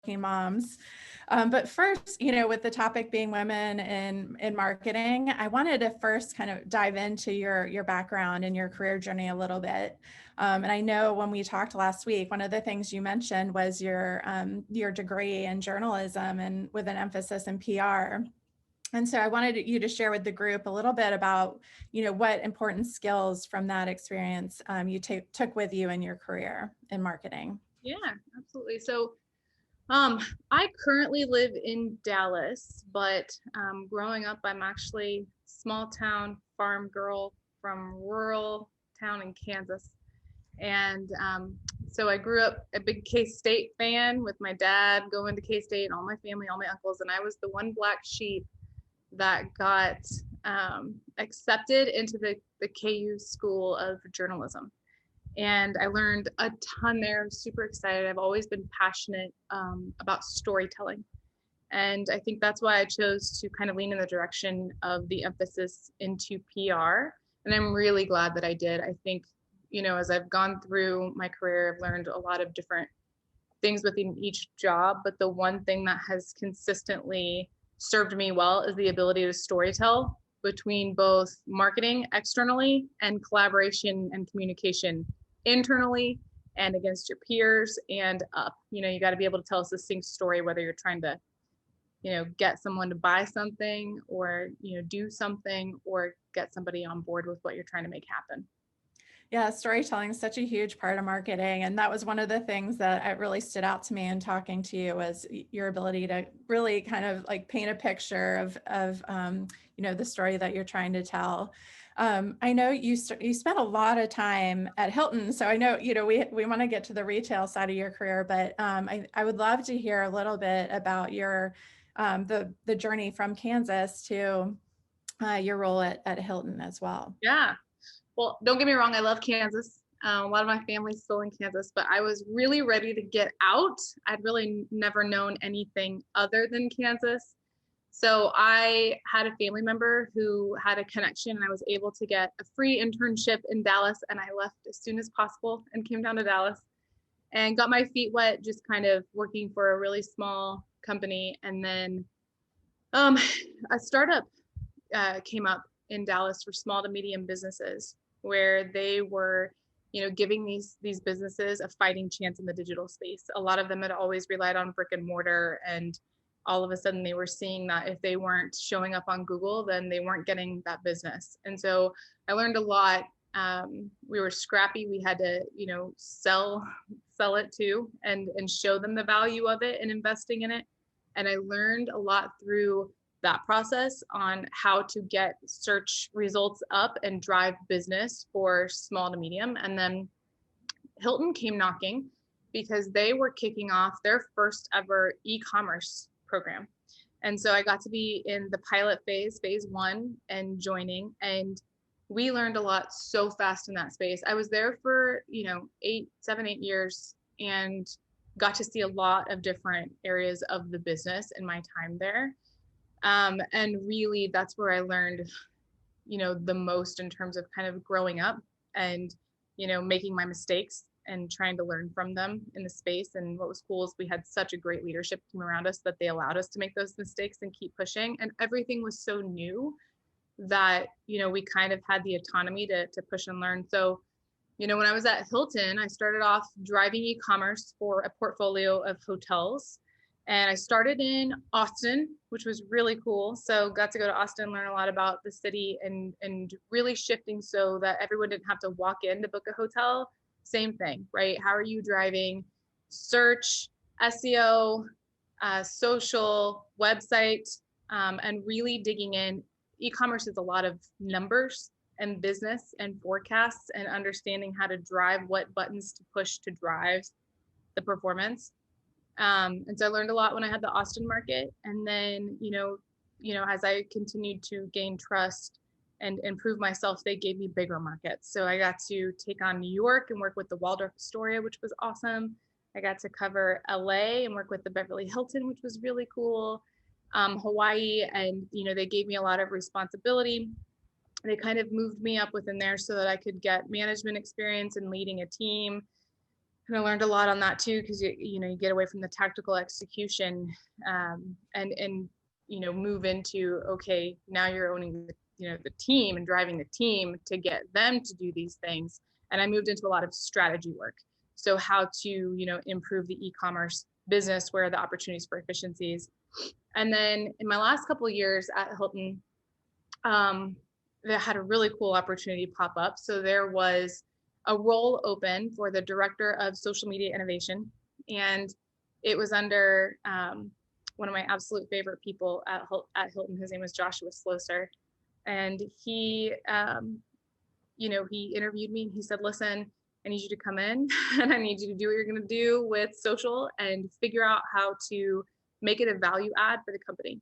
moms. But first, with the topic being women in marketing, I wanted to first kind of dive into your background and your career journey a little bit. And I know when we talked last week, one of the things you mentioned was your degree in journalism and with an emphasis in PR. And so I wanted you to share with the group a little bit about, what important skills from that experience you took with you in your career in marketing. Yeah, absolutely. So I currently live in Dallas, but growing up, I'm actually small town farm girl from rural town in Kansas. And so I grew up a big K-State fan with my dad going to K-State and all my family, all my uncles. And I was the one black sheep that got accepted into the KU School of Journalism. And I learned a ton there. I'm super excited. I've always been passionate about storytelling. And I think that's why I chose to kind of lean in the direction of the emphasis into PR. And I'm really glad that I did. I think, as I've gone through my career, I've learned a lot of different things within each job. But the one thing that has consistently served me well is the ability to storytell between both marketing externally and collaboration and communication internally and against your peers and up. You got to be able to tell a succinct story, whether you're trying to, get someone to buy something or, do something or get somebody on board with what you're trying to make happen. Yeah, storytelling is such a huge part of marketing. And that was one of the things that really stood out to me in talking to you was your ability to really kind of like paint a picture of the story that you're trying to tell. I know you spent a lot of time at Hilton. So I know, we want to get to the retail side of your career, but I would love to hear a little bit about your the journey from Kansas to your role at Hilton as well. Yeah. Well, don't get me wrong. I love Kansas. A lot of my family's still in Kansas, but I was really ready to get out. I'd really never known anything other than Kansas. So I had a family member who had a connection and I was able to get a free internship in Dallas. And I left as soon as possible and came down to Dallas and got my feet wet, just kind of working for a really small company. And then a startup came up in Dallas for small to medium businesses where they were, giving these businesses a fighting chance in the digital space. A lot of them had always relied on brick and mortar, and all of a sudden they were seeing that if they weren't showing up on Google, then they weren't getting that business. And so I learned a lot. We were scrappy. We had to, sell it too, and show them the value of it and investing in it. And I learned a lot through that process on how to get search results up and drive business for small to medium. And then Hilton came knocking because they were kicking off their first ever e-commerce program. And so I got to be in the pilot phase 1 and joining, and we learned a lot so fast in that space. I was there for, 7, 8 years and got to see a lot of different areas of the business in my time there. And really that's where I learned, the most in terms of kind of growing up and, making my mistakes and trying to learn from them in the space. And what was cool is we had such a great leadership team around us that they allowed us to make those mistakes and keep pushing. And everything was so new that, we kind of had the autonomy to push and learn. So, when I was at Hilton, I started off driving e-commerce for a portfolio of hotels. And I started in Austin, which was really cool. So got to go to Austin, learn a lot about the city and really shifting so that everyone didn't have to walk in to book a hotel. Same thing, right? How are you driving search, SEO, social, website, and really digging in. E-commerce is a lot of numbers and business and forecasts and understanding how to drive what buttons to push to drive the performance. And so I learned a lot when I had the Austin market. And then, as I continued to gain trust and improve myself, they gave me bigger markets. So I got to take on New York and work with the Waldorf Astoria, which was awesome. I got to cover LA and work with the Beverly Hilton, which was really cool. Hawaii, and, they gave me a lot of responsibility. They kind of moved me up within there so that I could get management experience and leading a team. And I learned a lot on that too, because you get away from the tactical execution, and move into, okay, now you're owning the team and driving the team to get them to do these things. And I moved into a lot of strategy work. So how to improve the e-commerce business, where are the opportunities for efficiencies. And then in my last couple of years at Hilton, they had a really cool opportunity pop up. So there was a role open for the director of social media innovation, and it was under one of my absolute favorite people at Hilton. His name was Joshua Slosser, and he interviewed me and he said, listen, I need you to come in and I need you to do what you're going to do with social and figure out how to make it a value add for the company.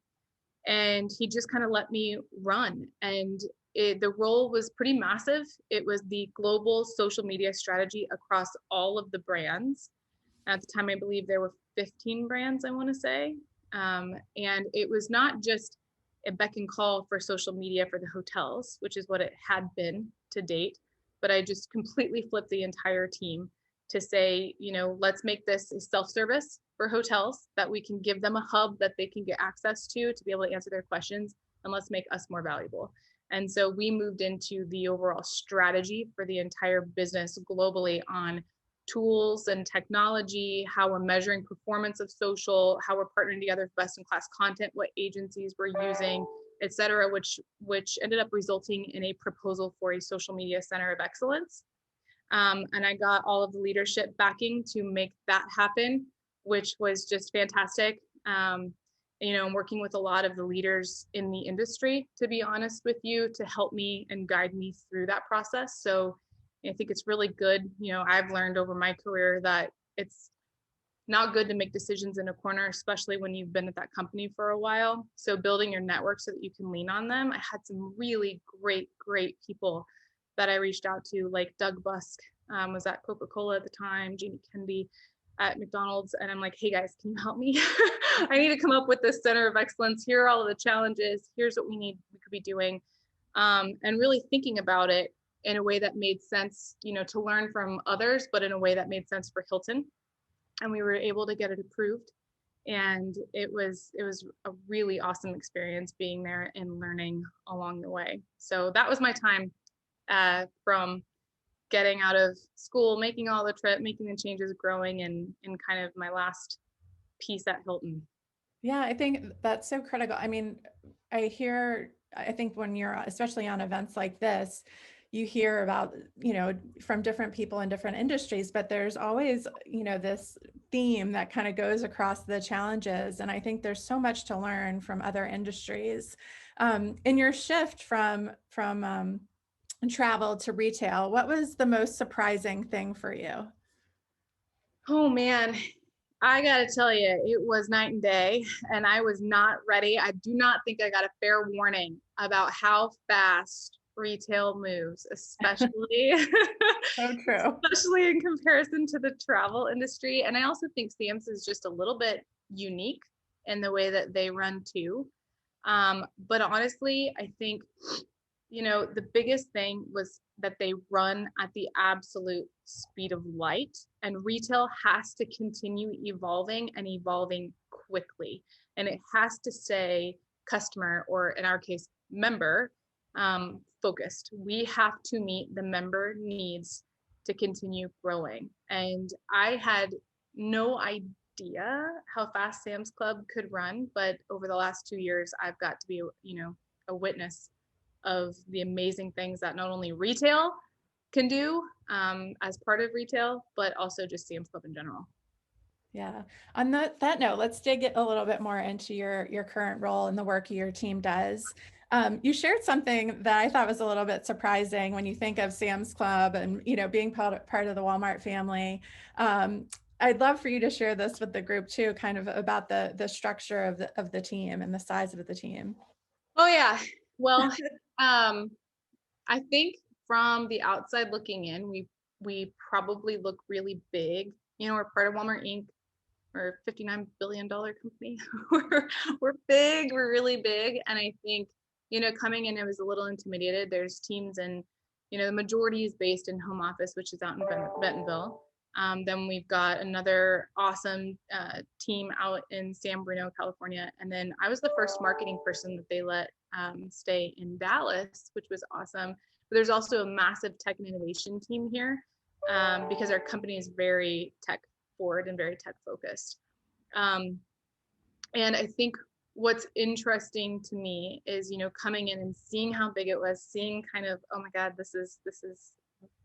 And he just kind of let me run. And the role was pretty massive. It was the global social media strategy across all of the brands. At the time, I believe there were 15 brands, I want to say. And it was not just a beck and call for social media for the hotels, which is what it had been to date, but I just completely flipped the entire team to say, let's make this a self-service for hotels, that we can give them a hub that they can get access to be able to answer their questions, and let's make us more valuable. And so we moved into the overall strategy for the entire business globally on tools and technology, how we're measuring performance of social, how we're partnering together with best-in-class content, what agencies we're using, et cetera, which ended up resulting in a proposal for a social media center of excellence. And I got all of the leadership backing to make that happen, which was just fantastic. I'm working with a lot of the leaders in the industry, to be honest with you, to help me and guide me through that process. So I think it's really good. I've learned over my career that it's not good to make decisions in a corner, especially when you've been at that company for a while. So building your network so that you can lean on them. I had some really great people that I reached out to, like Doug Busk was at Coca-Cola at the time, Jeannie Kennedy at McDonald's. And I'm like, hey guys, can you help me? I need to come up with this center of excellence. Here are all of the challenges. Here's what we could be doing. And really thinking about it in a way that made sense, to learn from others, but in a way that made sense for Hilton. And we were able to get it approved. And it was a really awesome experience being there and learning along the way. So that was my time from getting out of school, making all the trip, making the changes, growing, and in kind of my last piece at Hilton. Yeah, I think that's so critical. I mean, I think when you're, especially on events like this, you hear about, from different people in different industries, but there's always, this theme that kind of goes across the challenges. And I think there's so much to learn from other industries. In your shift from travel to retail, what was the most surprising thing for you? Oh man, I gotta tell you, it was night and day, and I was not ready. I do not think I got a fair warning about how fast retail moves, especially So true. especially in comparison to the travel industry. And I also think Sam's is just a little bit unique in the way that they run too. But honestly, I think the biggest thing was that they run at the absolute speed of light, and retail has to continue evolving and evolving quickly. And it has to stay customer, or in our case, member focused. We have to meet the member needs to continue growing. And I had no idea how fast Sam's Club could run, but over the last 2 years, I've got to be, a witness of the amazing things that not only retail can do as part of retail, but also just Sam's Club in general. Yeah. On that note, let's dig a little bit more into your current role and the work your team does. You shared something that I thought was a little bit surprising when you think of Sam's Club and being part of the Walmart family. I'd love for you to share this with the group too, kind of about the structure of the team and the size of the team. Oh yeah. Well, I think from the outside looking in, we probably look really big. We're part of Walmart Inc. We're a $59 billion company. we're big. We're really big. And I think, coming in, I was a little intimidated. There's teams, and the majority is based in home office, which is out in Bentonville. Then we've got another awesome team out in San Bruno, California. And then I was the first marketing person that they let stay in Dallas, which was awesome. But there's also a massive tech and innovation team here because our company is very tech forward and very tech focused. And I think what's interesting to me is, coming in and seeing how big it was, seeing kind of, oh my God, this is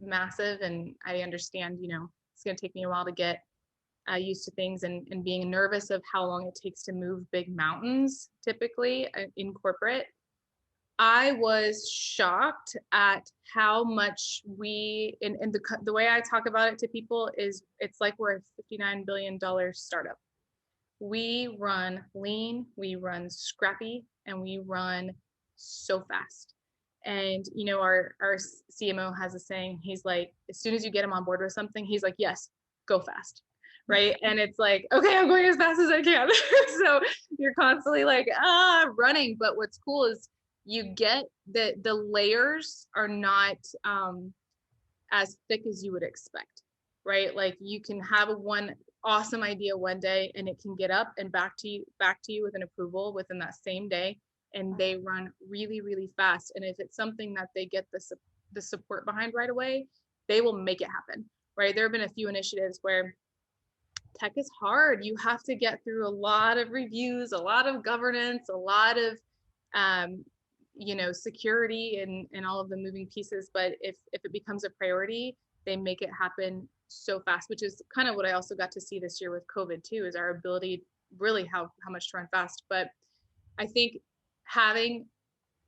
massive. And I understand, it's going to take me a while to get used to things and being nervous of how long it takes to move big mountains, typically in corporate. I was shocked at how much and the way I talk about it to people is it's like we're a $59 billion startup. We run lean, we run scrappy, and we run so fast. And our CMO has a saying. He's like, as soon as you get him on board with something, he's like, yes, go fast, right? And it's like, okay, I'm going as fast as I can. So you're constantly like running. But what's cool is you get the layers are not as thick as you would expect, right? Like you can have one awesome idea one day and it can get up and back to you with an approval within that same day, and they run really, really fast. And if it's something that they get the support behind right away, they will make it happen, right? There have been a few initiatives where tech is hard. You have to get through a lot of reviews, a lot of governance, a lot of security and all of the moving pieces. But if it becomes a priority, they make it happen so fast, which is kind of what I also got to see this year with COVID too, is our ability really how much to run fast. But I think having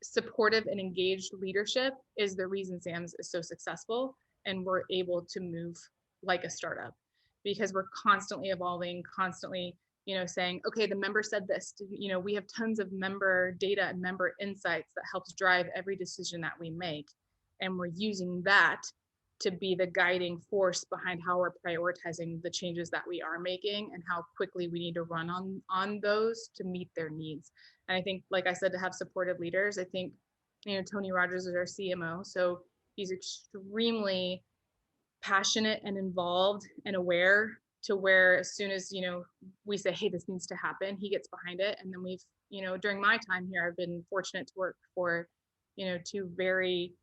supportive and engaged leadership is the reason Sam's is so successful, and we're able to move like a startup because we're constantly evolving, constantly saying, okay, the member said this, we have tons of member data and member insights that helps drive every decision that we make, and we're using that to be the guiding force behind how we're prioritizing the changes that we are making and how quickly we need to run on those to meet their needs. And I think, like I said, to have supportive leaders, I think, Tony Rogers is our CMO. So he's extremely passionate and involved and aware to where as soon as, we say, hey, this needs to happen, he gets behind it. And then we've, during my time here, I've been fortunate to work for, two very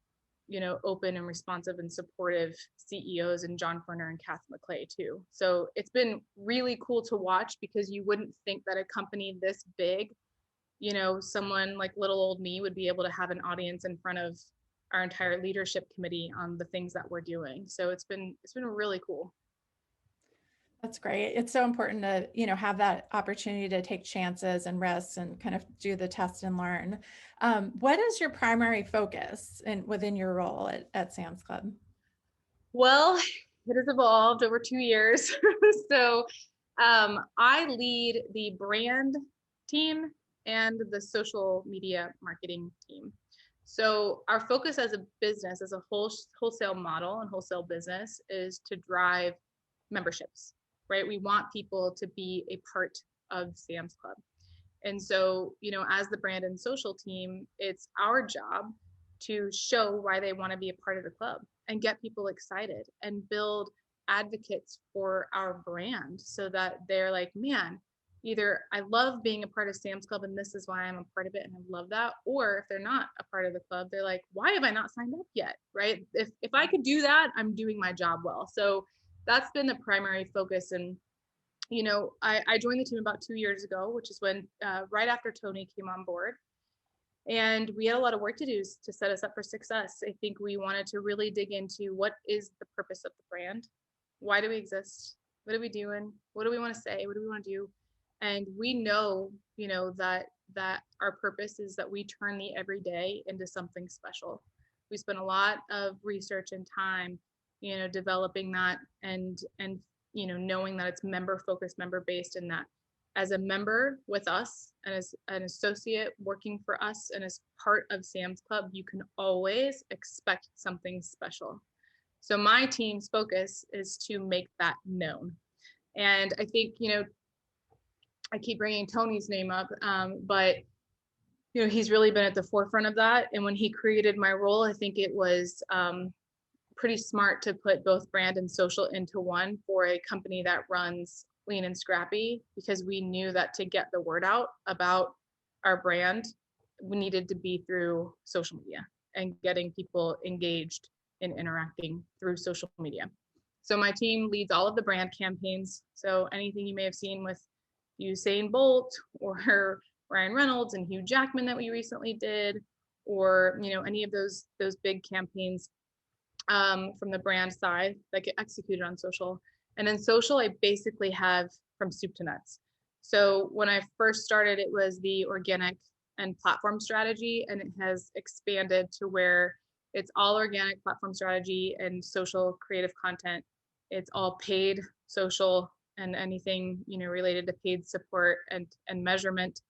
open and responsive and supportive CEOs, and John Furner and Kath McClay too. So it's been really cool to watch, because you wouldn't think that a company this big, someone like little old me would be able to have an audience in front of our entire leadership committee on the things that we're doing. So it's been really cool. That's great. It's so important to, have that opportunity to take chances and risks and kind of do the test and learn. What is your primary focus within your role at Sam's Club? Well, it has evolved over 2 years. So I lead the brand team and the social media marketing team. So our focus as a business, as a wholesale model and wholesale business, is to drive memberships, right? We want people to be a part of Sam's Club. And so, as the brand and social team, it's our job to show why they want to be a part of the club and get people excited and build advocates for our brand so that they're like, man, either I love being a part of Sam's Club and this is why I'm a part of it and I love that. Or if they're not a part of the club, they're like, why have I not signed up yet? Right? If I could do that, I'm doing my job well. So that's been the primary focus. And, I joined the team about 2 years ago, which is when right after Tony came on board. And we had a lot of work to do to set us up for success. I think we wanted to really dig into what is the purpose of the brand? Why do we exist? What are we doing? What do we want to say? What do we want to do? And we know, that our purpose is that we turn the everyday into something special. We spend a lot of research and time, developing that and knowing that it's member focused, member based, and that as a member with us and as an associate working for us and as part of Sam's Club, you can always expect something special. So my team's focus is to make that known. And I think, I keep bringing Tony's name up, but he's really been at the forefront of that. And when he created my role, I think it was pretty smart to put both brand and social into one for a company that runs lean and scrappy, because we knew that to get the word out about our brand, we needed to be through social media and getting people engaged and interacting through social media. So my team leads all of the brand campaigns. So anything you may have seen with Usain Bolt or Ryan Reynolds and Hugh Jackman that we recently did, or any of those big campaigns from the brand side that get executed on social. And then social, I basically have from soup to nuts. So when I first started, it was the organic and platform strategy, and it has expanded to where it's all organic platform strategy and social creative content. It's all paid social and anything related to paid support and measurement.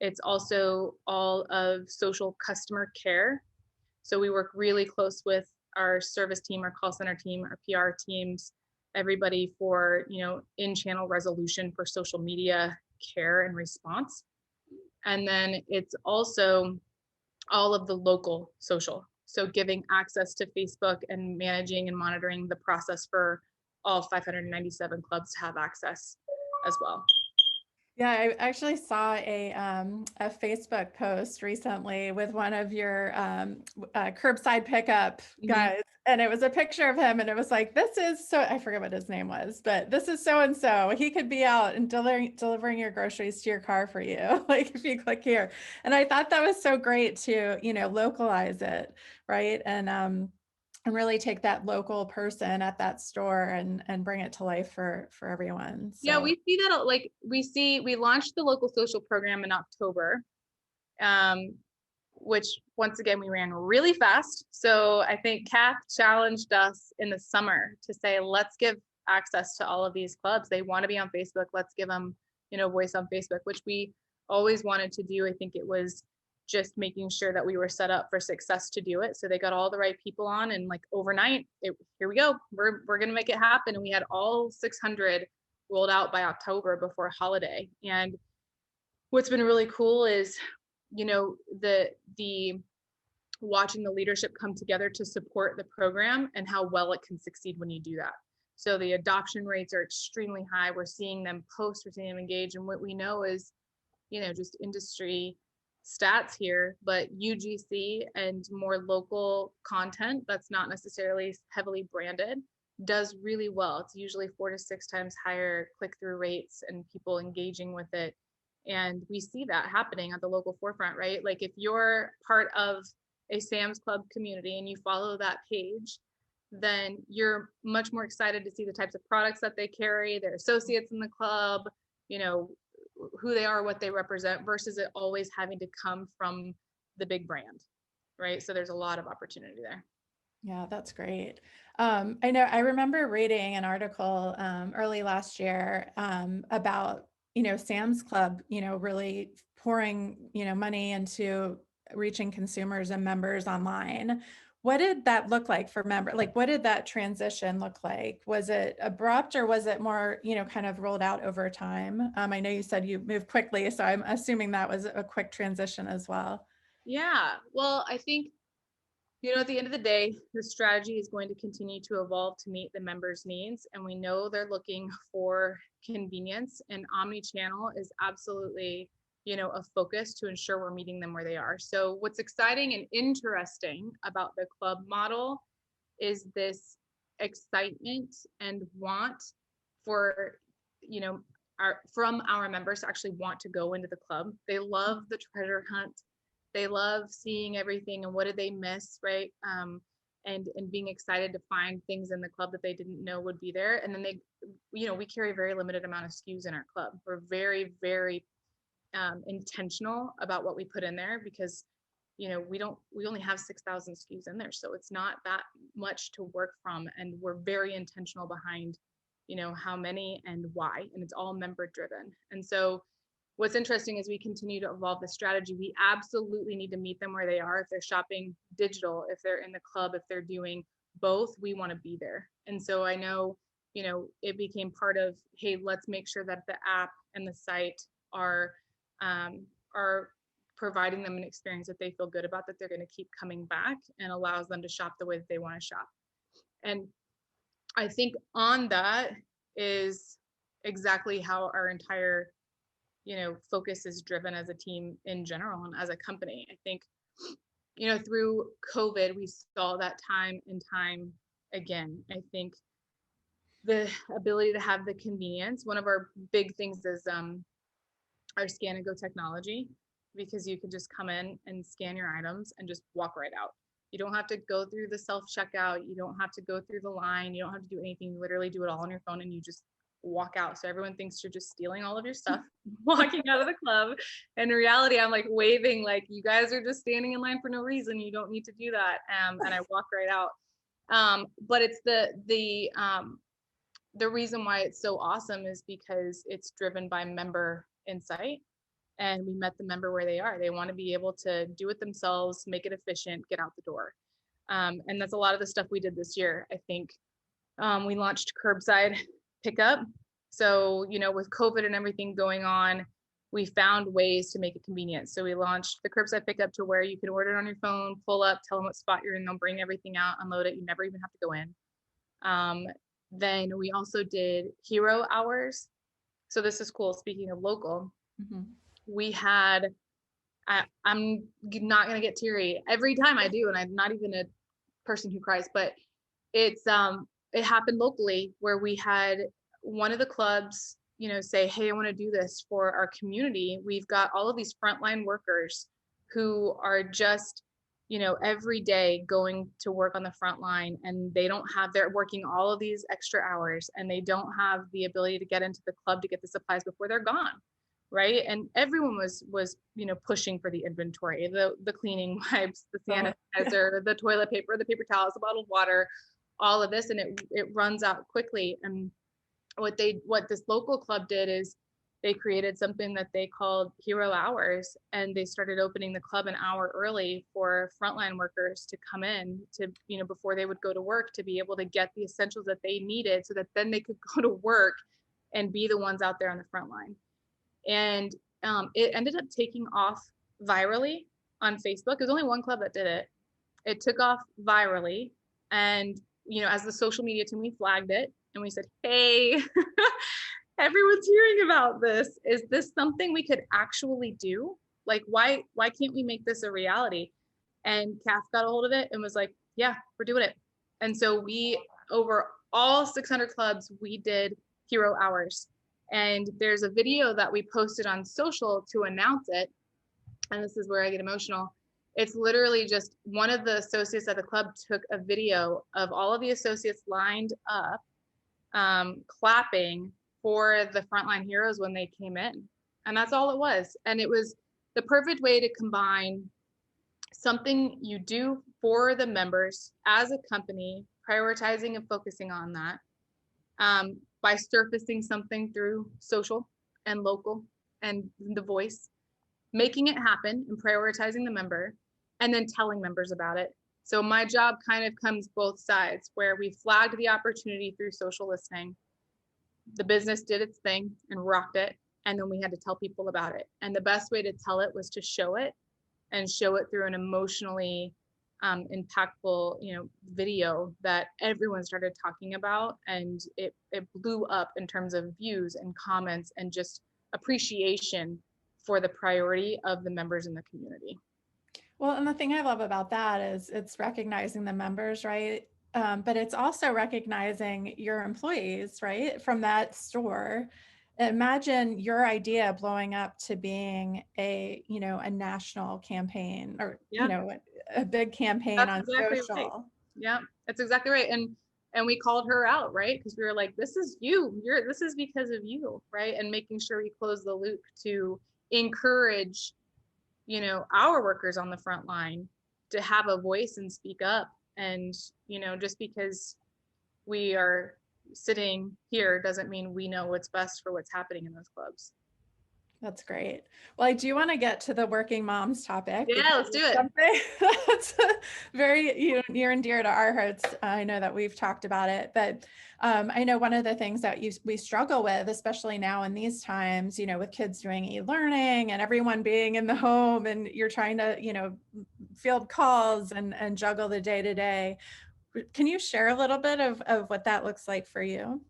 It's also all of social customer care. So we work really close with our service team, our call center team, our PR teams, everybody for, in-channel resolution for social media care and response. And then it's also all of the local social. So giving access to Facebook and managing and monitoring the process for all 597 clubs to have access as well. Yeah, I actually saw a Facebook post recently with one of your curbside pickup guys, and it was a picture of him, and it was like, this is so, I forget what his name was, but this is so and so. He could be out and delivering your groceries to your car for you, like if you click here. And I thought that was so great to, localize it, right? And really take that local person at that store and bring it to life for everyone. So. Yeah, we see that, like we launched the local social program in October, which once again we ran really fast. So I think Kath challenged us in the summer to say, let's give access to all of these clubs. They want to be on Facebook. Let's give them, voice on Facebook, which we always wanted to do. I think it was just making sure that we were set up for success to do it. So they got all the right people on, and like overnight, here we go. We're going to make it happen. And we had all 600 rolled out by October before holiday. And what's been really cool is, the watching the leadership come together to support the program and how well it can succeed when you do that. So the adoption rates are extremely high. We're seeing them post, we're seeing them engage. And what we know is, just industry stats here, but UGC and more local content that's not necessarily heavily branded does really well. It's usually 4 to 6 times higher click-through rates and people engaging with it. And we see that happening at the local forefront, right? Like if you're part of a Sam's Club community and you follow that page, then you're much more excited to see the types of products that they carry, their associates in the club, who they are, what they represent, versus it always having to come from the big brand, right? So there's a lot of opportunity there. Yeah, that's great. I know I remember reading an article early last year about, Sam's Club, really pouring, money into reaching consumers and members online. What did that look like for Like, what did that transition look like? Was it abrupt, or was it more, kind of rolled out over time? I know you said you moved quickly, so I'm assuming that was a quick transition as well. Yeah, well, I think, at the end of the day, the strategy is going to continue to evolve to meet the members' needs. And we know they're looking for convenience, and omni-channel is absolutely, a focus to ensure we're meeting them where they are. So what's exciting and interesting about the club model is this excitement and want for, from our members to actually want to go into the club. They love the treasure hunt. They love seeing everything and what did they miss, right? And being excited to find things in the club that they didn't know would be there. And then they, we carry a very limited amount of SKUs in our club. We're very, very intentional about what we put in there, because we only have 6,000 SKUs in there, so it's not that much to work from, and we're very intentional behind how many and why, and it's all member driven. And so what's interesting is we continue to evolve the strategy. We absolutely need to meet them where they are. If they're shopping digital, if they're in the club, if they're doing both, we want to be there. And so I know it became part of, hey, let's make sure that the app and the site are providing them an experience that they feel good about, that they're going to keep coming back, and allows them to shop the way that they want to shop. And I think on that is exactly how our entire, focus is driven as a team in general and as a company. I think, through COVID, we saw that time and time again. I think the ability to have the convenience, one of our big things is our scan and go technology, because you can just come in and scan your items and just walk right out. You don't have to go through the self checkout. You don't have to go through the line. You don't have to do anything. You literally do it all on your phone and you just walk out. So everyone thinks you're just stealing all of your stuff, walking out of the club. And in reality, I'm like waving, like, you guys are just standing in line for no reason. You don't need to do that. And I walk right out. But it's the reason why it's so awesome is because it's driven by member insight. And we met the member where they are. They want to be able to do it themselves, make it efficient, get out the door. And that's a lot of the stuff we did this year. I think we launched curbside pickup. So, with COVID and everything going on, we found ways to make it convenient. So we launched the curbside pickup to where you can order it on your phone, pull up, tell them what spot you're in, they'll bring everything out, unload it. You never even have to go in. Then we also did hero hours. So this is cool. Speaking of local, we had, I'm not going to get teary every time I do, and I'm not even a person who cries, but it happened locally where we had one of the clubs, say, hey, I want to do this for our community. We've got all of these frontline workers who are just, every day going to work on the front line, and they're working all of these extra hours, and they don't have the ability to get into the club to get the supplies before they're gone. Right. And everyone was, pushing for the inventory, the cleaning wipes, the sanitizer, the toilet paper, the paper towels, the bottled water, all of this. And it runs out quickly. And what this local club did is they created something that they called hero hours, and they started opening the club an hour early for frontline workers to come in to, before they would go to work, to be able to get the essentials that they needed so that then they could go to work and be the ones out there on the front line. And it ended up taking off virally on Facebook. It was only one club that did it. It took off virally. And, as the social media team, we flagged it and we said, hey, everyone's hearing about this. Is this something we could actually do? Like, why can't we make this a reality? And Kath got a hold of it and was like, yeah, we're doing it. And so we, over all 600 clubs, we did hero hours. And there's a video that we posted on social to announce it. And this is where I get emotional. It's literally just one of the associates at the club took a video of all of the associates lined up, clapping for the frontline heroes when they came in. And that's all it was. And it was the perfect way to combine something you do for the members as a company, prioritizing and focusing on that, by surfacing something through social and local and the voice, making it happen and prioritizing the member, and then telling members about it. So my job kind of comes both sides, where we flagged the opportunity through social listening. The business did its thing and rocked it. And then we had to tell people about it. And the best way to tell it was to show it, and show it through an emotionally impactful, video that everyone started talking about. And it blew up in terms of views and comments and just appreciation for the priority of the members in the community. Well, and the thing I love about that is it's recognizing the members, right? But it's also recognizing your employees, right? From that store. Imagine your idea blowing up to being a national campaign, or, a big campaign. That's on exactly social. Right. Yeah, that's exactly right. And we called her out, right? Because we were like, this is you, this is because of you, right? And making sure we close the loop to encourage, our workers on the front line to have a voice and speak up. And, just because we are sitting here doesn't mean we know what's best for what's happening in those clubs. That's great. Well, I do want to get to the working moms topic. Yeah, let's do it. That's very near and dear to our hearts. I know that we've talked about it, but I know one of the things that we struggle with, especially now in these times, with kids doing e-learning and everyone being in the home, and you're trying to, field calls and juggle the day-to-day. can you share a little bit of what that looks like for you?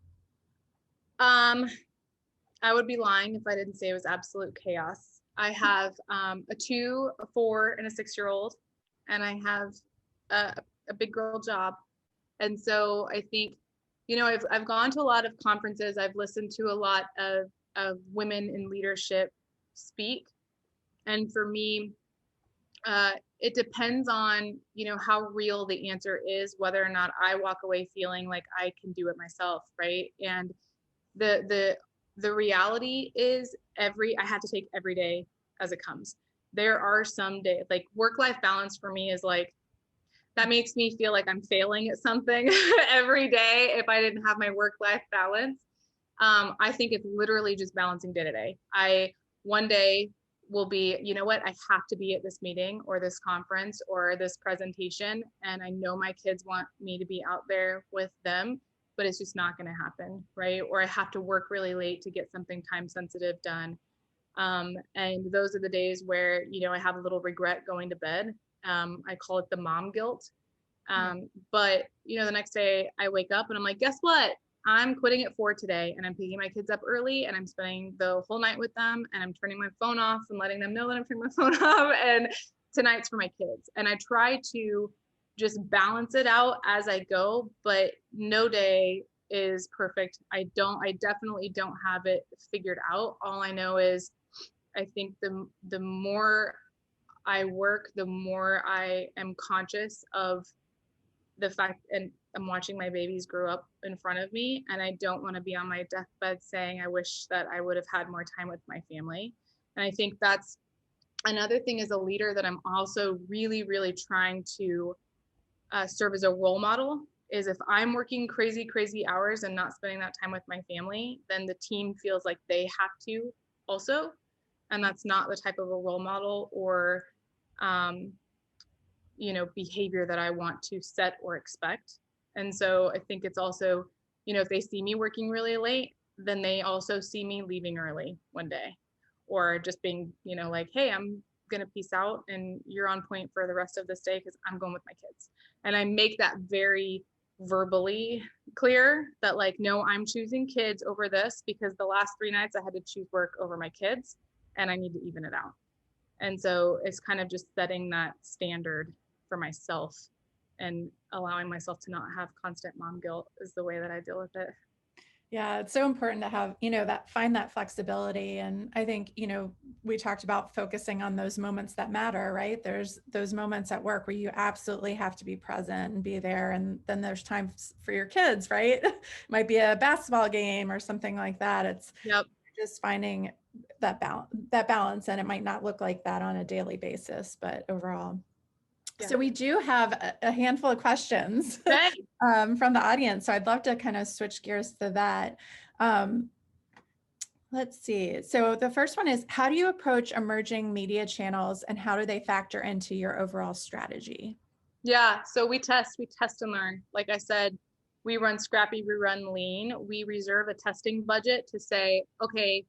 I would be lying if I didn't say it was absolute chaos. I have a 2, a 4, and a 6-year-old, and I have a big girl job. And so I think, I've gone to a lot of conferences. I've listened to a lot of women in leadership speak. And for me, it depends on, how real the answer is, whether or not I walk away feeling like I can do it myself, right? And the reality is I had to take every day as it comes. There are some days, like work-life balance for me is like, that makes me feel like I'm failing at something every day if I didn't have my work-life balance. I think it's literally just balancing day to day. One day will be, you know what, I have to be at this meeting or this conference or this presentation. And I know my kids want me to be out there with them, but it's just not going to happen, right? Or I have to work really late to get something time sensitive done. And those are the days where, I have a little regret going to bed. I call it the mom guilt. But, the next day I wake up and I'm like, guess what? I'm quitting at 4 today and I'm picking my kids up early and I'm spending the whole night with them and I'm turning my phone off and letting them know that I'm turning my phone off, and tonight's for my kids. And I try to just balance it out as I go, but no day is perfect. I definitely don't have it figured out. All I know is I think the more I work, the more I am conscious of the fact, and I'm watching my babies grow up in front of me, and I don't want to be on my deathbed saying I wish that I would have had more time with my family. And I think that's another thing as a leader that I'm also really, really trying to serve as a role model is if I'm working crazy hours and not spending that time with my family, then the team feels like they have to also. And that's not the type of a role model or behavior that I want to set or expect. And so I think it's also, if they see me working really late, then they also see me leaving early one day, or just being, like, hey, I'm going to peace out and you're on point for the rest of this day because I'm going with my kids. And I make that very verbally clear that like, no, I'm choosing kids over this because the last 3 nights I had to choose work over my kids and I need to even it out. And so it's kind of just setting that standard for myself and allowing myself to not have constant mom guilt is the way that I deal with it. Yeah, it's so important to have, that find that flexibility. And I think, we talked about focusing on those moments that matter, right? There's those moments at work where you absolutely have to be present and be there. And then there's time for your kids, right? It might be a basketball game or something like that. It's just finding that balance. And it might not look like that on a daily basis, but overall. Yeah. So we do have a handful of questions from the audience. So I'd love to kind of switch gears to that. Let's see. So the first one is, how do you approach emerging media channels and how do they factor into your overall strategy? Yeah, so we test and learn. Like I said, we run scrappy, we run lean. We reserve a testing budget to say, okay,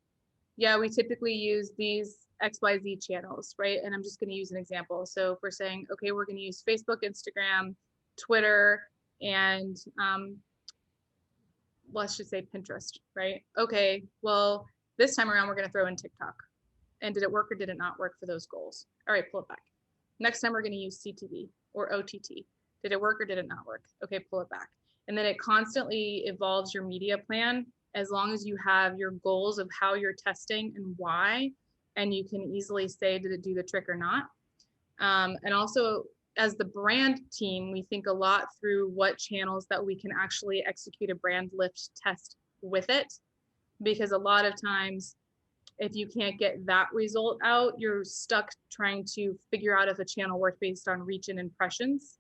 yeah, we typically use these XYZ channels, right? And I'm just going to use an example. So if we're saying, okay, we're going to use Facebook, Instagram, Twitter, and let's just say Pinterest, right? Okay, well, this time around, we're going to throw in TikTok. And did it work or did it not work for those goals? All right, pull it back. Next time, we're going to use CTV or OTT. Did it work or did it not work? Okay, pull it back. And then it constantly evolves your media plan as long as you have your goals of how you're testing and why, and you can easily say, did it do the trick or not? And also, as the brand team, we think a lot through what channels that we can actually execute a brand lift test with it. Because a lot of times, if you can't get that result out, you're stuck trying to figure out if a channel worked based on reach and impressions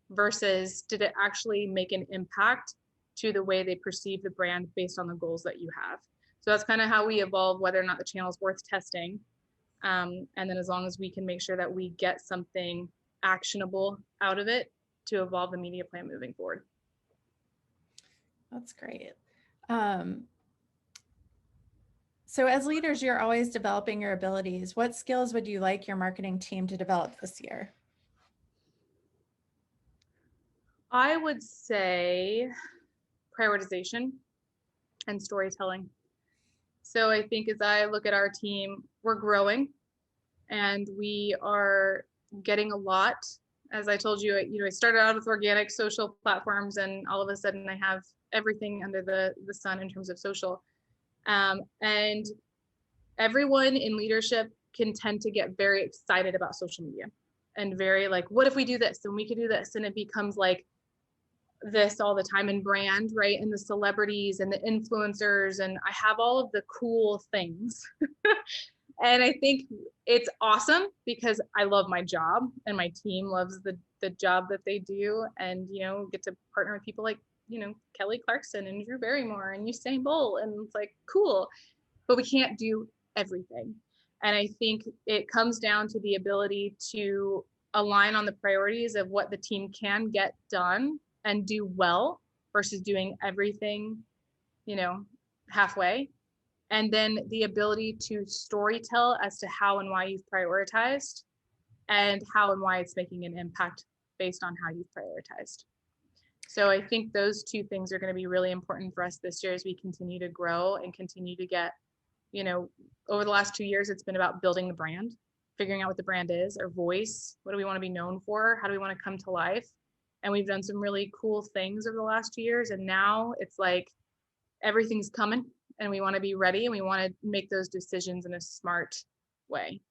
versus did it actually make an impact to the way they perceive the brand based on the goals that you have. So that's kind of how we evolve whether or not the channel is worth testing. And then as long as we can make sure that we get something actionable out of it to evolve the media plan moving forward. That's great. So as leaders, you're always developing your abilities. What skills would you like your marketing team to develop this year? I would say prioritization and storytelling. So I think as I look at our team, we're growing and we are getting a lot. As I told you, I started out with organic social platforms, and all of a sudden I have everything under the sun in terms of social. And everyone in leadership can tend to get very excited about social media and very like, what if we do this and we could do this? And it becomes like this all the time in brand, right? And the celebrities and the influencers, and I have all of the cool things. And I think it's awesome because I love my job and my team loves the job that they do, and get to partner with people like Kelly Clarkson and Drew Barrymore and Usain Bolt, and it's like cool, but we can't do everything. And I think it comes down to the ability to align on the priorities of what the team can get done and do well versus doing everything, halfway. And then the ability to storytell as to how and why you've prioritized and how and why it's making an impact based on how you've prioritized. So I think those two things are going to be really important for us this year as we continue to grow and continue to get, over the last 2 years, it's been about building the brand, figuring out what the brand is, our voice, what do we want to be known for, how do we want to come to life? And we've done some really cool things over the last 2 years. And now it's like everything's coming and we want to be ready and we want to make those decisions in a smart way.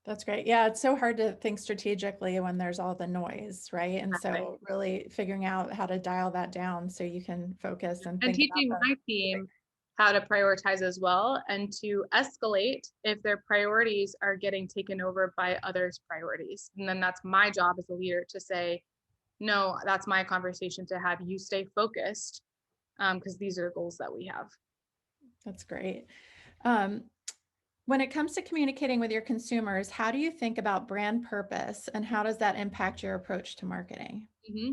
That's great. Yeah, it's so hard to think strategically when there's all the noise, right? And Exactly. so really figuring out how to dial that down so you can focus and And think about teaching my team how to prioritize as well and to escalate if their priorities are getting taken over by others' priorities. And then that's my job as a leader to say, no, that's my conversation to have you stay focused because these are the goals that we have. That's great. Um, when it comes to communicating with your consumers, how do you think about brand purpose and how does that impact your approach to marketing? Mm-hmm.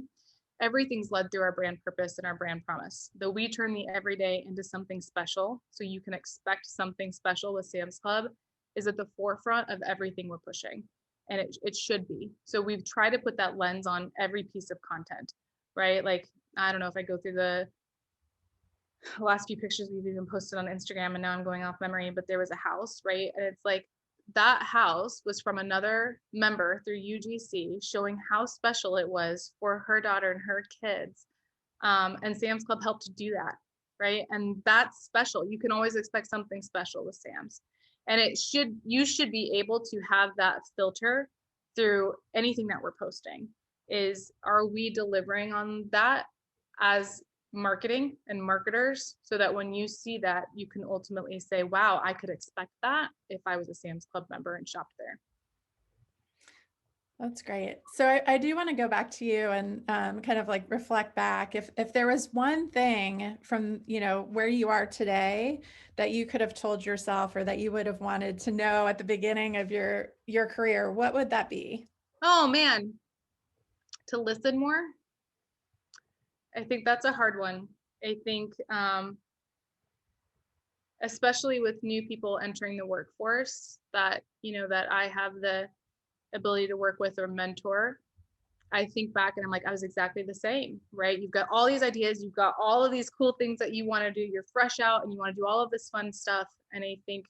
Everything's led through our brand purpose and our brand promise. Though we turn the everyday into something special, so you can expect something special with Sam's Club, is at the forefront of everything we're pushing. And it should be. So we've tried to put that lens on every piece of content, right? Like, I don't know if I go through the last few pictures we've even posted on Instagram, and now I'm going off memory, but there was a house, right? And it's like that house was from another member through UGC showing how special it was for her daughter and her kids. And Sam's Club helped to do that, right? And that's special. You can always expect something special with Sam's. And you should be able to have that filter through anything that we're posting. Are we delivering on that as marketing and marketers so that when you see that, you can ultimately say, wow, I could expect that if I was a Sam's Club member and shopped there. That's great. So I do want to go back to you and kind of like reflect back. If there was one thing from, where you are today that you could have told yourself or that you would have wanted to know at the beginning of your career, what would that be? Oh man, to listen more. I think that's a hard one. I think, especially with new people entering the workforce that, that I have the ability to work with or mentor, I think back and I'm like, I was exactly the same, right? You've got all these ideas, you've got all of these cool things that you want to do, you're fresh out and you want to do all of this fun stuff. And I think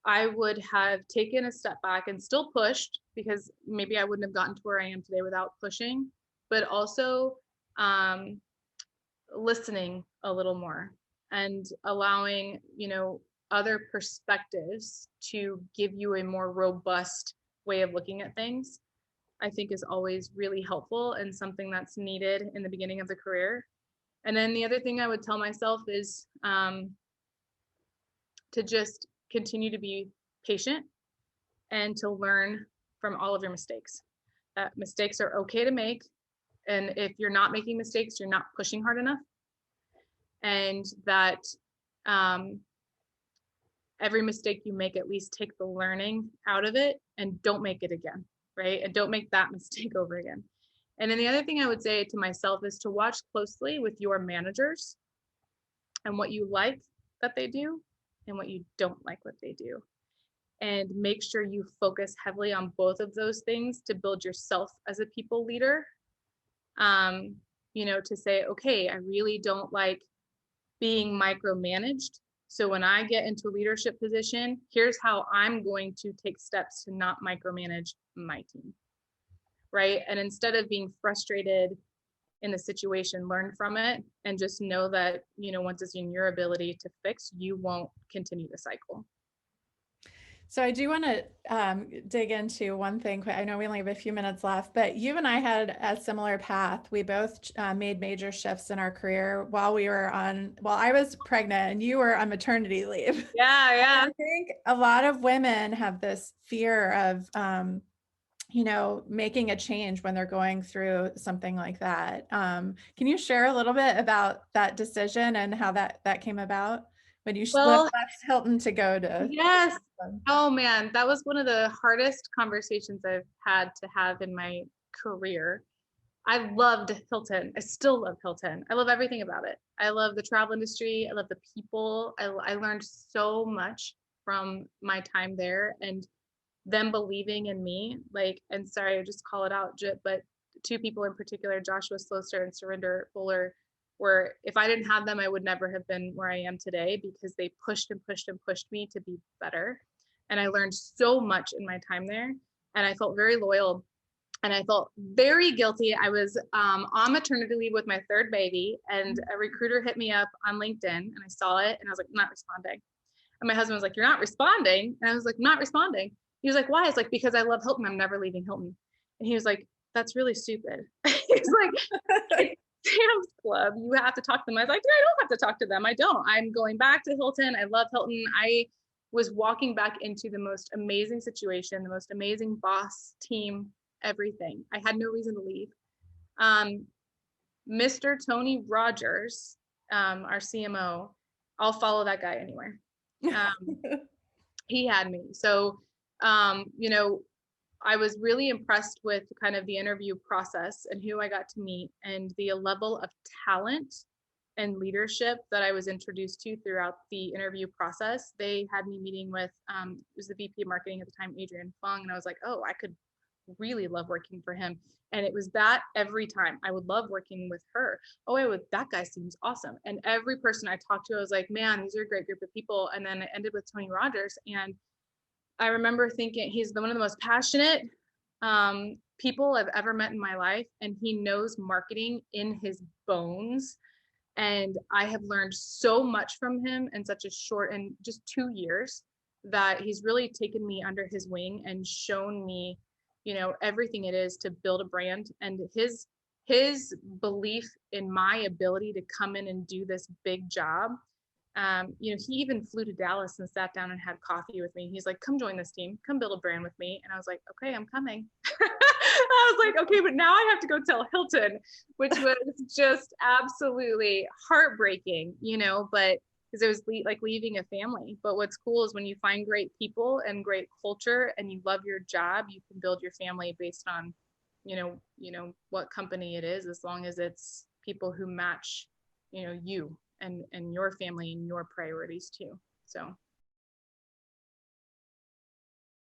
I would have taken a step back and still pushed because maybe I wouldn't have gotten to where I am today without pushing, but also listening a little more and allowing, other perspectives to give you a more robust way of looking at things, I think is always really helpful and something that's needed in the beginning of the career. And then the other thing I would tell myself is to just continue to be patient and to learn from all of your mistakes. Mistakes are okay to make. And if you're not making mistakes, you're not pushing hard enough. And that every mistake you make, at least take the learning out of it and don't make it again, right? And don't make that mistake over again. And then the other thing I would say to myself is to watch closely with your managers and what you like that they do and what you don't like what they do. And make sure you focus heavily on both of those things to build yourself as a people leader To say, okay, I really don't like being micromanaged. So when I get into a leadership position, here's how I'm going to take steps to not micromanage my team. Right. And instead of being frustrated in the situation, learn from it and just know that, once it's in your ability to fix, you won't continue the cycle. So I do want to dig into one thing. I know we only have a few minutes left, but you and I had a similar path. We both made major shifts in our career while I was pregnant and you were on maternity leave. Yeah, yeah. I think a lot of women have this fear of, making a change when they're going through something like that. Can you share a little bit about that decision and how that came about when you Well, left Hilton to go to? yes. Oh man, that was one of the hardest conversations I've had to have in my career. I loved Hilton. I still love Hilton. I love everything about it. I love the travel industry. I love the people. I learned so much from my time there and them believing in me. And sorry, I just call it out, but two people in particular, Joshua Sloster and Surinder Fuller, where if I didn't have them, I would never have been where I am today because they pushed and pushed and pushed me to be better. And I learned so much in my time there. And I felt very loyal and I felt very guilty. I was on maternity leave with my third baby, and a recruiter hit me up on LinkedIn, and I saw it, and I was like, I'm not responding. And my husband was like, "You're not responding," and I was like, "I'm not responding." He was like, "Why?" It's like, "Because I love Hilton. I'm never leaving Hilton." And he was like, "That's really stupid." He's like, "It's Sam's Club. You have to talk to them." I was like, "I don't have to talk to them. I don't. I'm going back to Hilton. I love Hilton." I was walking back into the most amazing situation, the most amazing boss, team, everything. I had no reason to leave. Um, Mr. Tony Rogers, our CMO, I'll follow that guy anywhere. Um, he had me. So, I was really impressed with kind of the interview process and who I got to meet and the level of talent and leadership that I was introduced to throughout the interview process. They had me meeting with, it was the VP of marketing at the time, Adrian Fung. And I was like, oh, I could really love working for him. And it was that every time I would love working with her. Oh, that guy seems awesome. And every person I talked to, I was like, man, these are a great group of people. And then it ended with Tony Rogers. And I remember thinking he's one of the most passionate people I've ever met in my life. And he knows marketing in his bones. And I have learned so much from him in such a short and just 2 years that he's really taken me under his wing and shown me, everything it is to build a brand. And his belief in my ability to come in and do this big job. He even flew to Dallas and sat down and had coffee with me. He's like, come join this team, come build a brand with me. And I was like, okay, I'm coming. I was like, okay, but now I have to go tell Hilton, which was just absolutely heartbreaking, but because it was like leaving a family. But what's cool is when you find great people and great culture and you love your job, you can build your family based on, what company it is, as long as it's people who match, you and your family and your priorities too. So